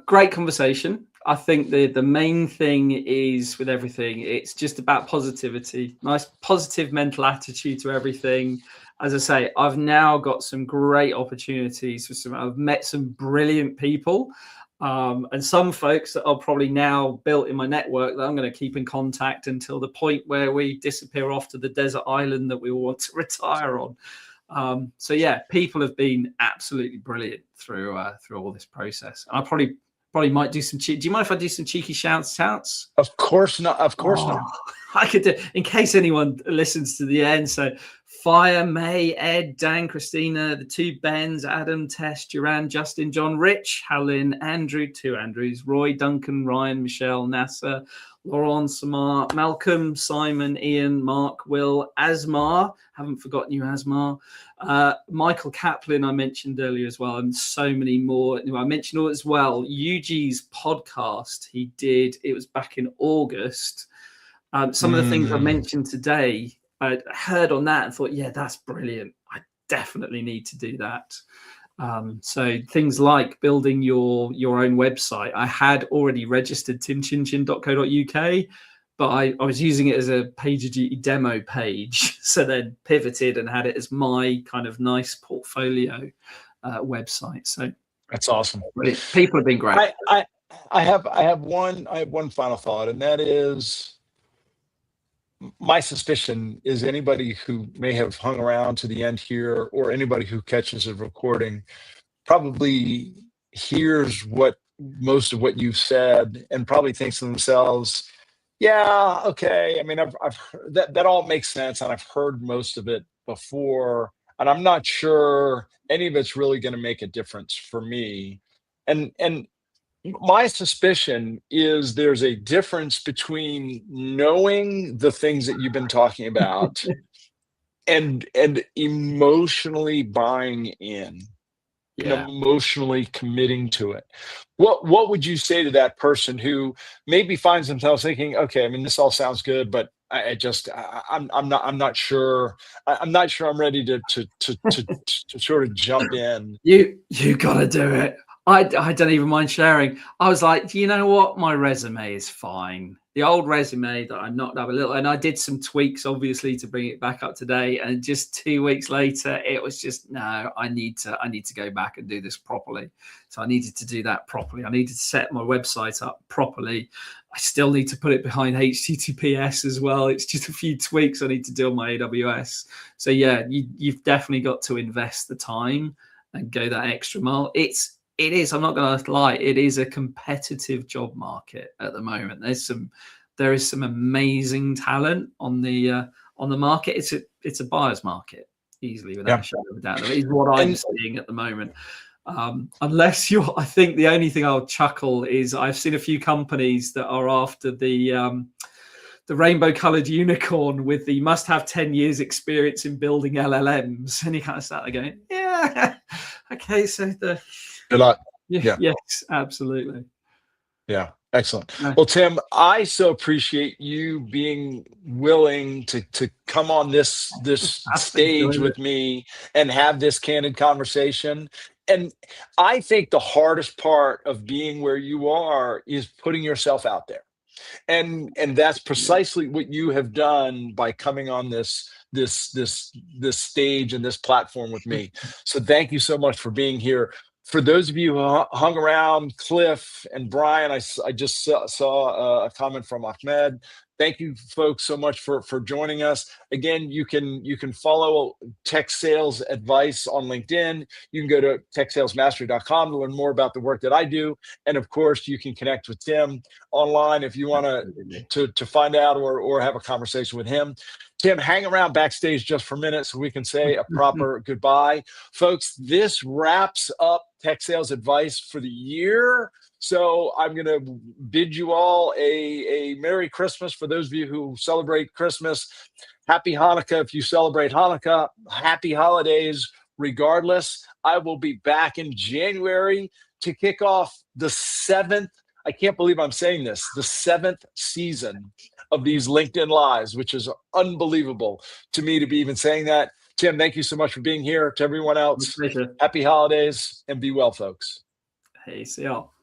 Speaker 2: great conversation. I think the main thing is with everything, it's just about positivity, nice positive mental attitude to everything. As I say, I've now got some great opportunities I've met some brilliant people, and some folks that are probably now built in my network that I'm going to keep in contact until the point where we disappear off to the desert island that we all want to retire on. So yeah, people have been absolutely brilliant through all this process. And I probably might do some. Do you mind if I do some cheeky shouts?
Speaker 1: Of course not. Of course not.
Speaker 2: I could do, in case anyone listens to the end. So Fire, May, Ed, Dan, Christina, the two Bens, Adam, Tess, Duran, Justin, John, Rich, Helen, Andrew, two Andrews, Roy, Duncan, Ryan, Michelle, Nasser, Laurent, Samar, Malcolm, Simon, Ian, Mark, Will, Asmar, haven't forgotten you, Asmar, Michael Kaplan, I mentioned earlier as well, and so many more. I mentioned all as well, Yuji's podcast he did, it was back in August. Some of the things I mentioned today, I heard on that and thought, yeah, that's brilliant. I definitely need to do that. So things like building your own website. I had already registered timchinchin.co.uk, but I was using it as a PagerDuty demo page. So then pivoted and had it as my kind of nice portfolio website. So
Speaker 1: that's awesome.
Speaker 2: People have been great.
Speaker 1: I have one final thought, and that is, my suspicion is anybody who may have hung around to the end here, or anybody who catches a recording, probably hears most of what you've said and probably thinks to themselves, yeah, okay. I mean, I've heard that all makes sense, and I've heard most of it before, and I'm not sure any of it's really going to make a difference for me. And my suspicion is there's a difference between knowing the things that you've been talking about and emotionally buying in, and emotionally committing to it. What would you say to that person who maybe finds themselves thinking, okay, I mean, this all sounds good, but I'm not sure I'm ready to sort of jump in.
Speaker 2: You gotta do it. I don't even mind sharing. I was like, you know what? My resume is fine. The old resume that I knocked up a little, and I did some tweaks, obviously, to bring it back up to date. And just 2 weeks later, it was just, no, I need to go back and do this properly. So I needed to do that properly. I needed to set my website up properly. I still need to put it behind HTTPS as well. It's just a few tweaks I need to do on my AWS. So yeah, you've definitely got to invest the time and go that extra mile. It is, I'm not going to lie, it is a competitive job market at the moment. There is some amazing talent on the market. It's a buyer's market, easily, without a shadow of a doubt. That is what I'm seeing at the moment. Unless I think the only thing I'll chuckle is I've seen a few companies that are after the rainbow-colored unicorn with the must-have 10 years experience in building LLMs, and you kind of start there going, yeah, okay, so
Speaker 1: good luck.
Speaker 2: Yeah. Yes, absolutely.
Speaker 1: Yeah, excellent. Well, Tim, I so appreciate you being willing to come on this stage with me and have this candid conversation. And I think the hardest part of being where you are is putting yourself out there. And that's precisely what you have done by coming on this stage and this platform with me. So thank you so much for being here. For those of you who hung around, Cliff and Brian, I just saw a comment from Ahmed. Thank you, folks, so much for joining us. Again, you can follow Tech Sales Advice on LinkedIn. You can go to techsalesmastery.com to learn more about the work that I do, and of course, you can connect with Tim online if you want to find out or have a conversation with him. Tim, hang around backstage just for a minute so we can say a proper goodbye. Folks, this wraps up Tech Sales Advice for the year. So I'm going to bid you all a Merry Christmas for those of you who celebrate Christmas. Happy Hanukkah if you celebrate Hanukkah. Happy holidays regardless. I will be back in January to kick off the 7th. I can't believe I'm saying this, the 7th season of these LinkedIn Lives, which is unbelievable to me to be even saying that. Tim, thank you so much for being here. To everyone else, happy holidays and be well, folks.
Speaker 2: Hey, see y'all.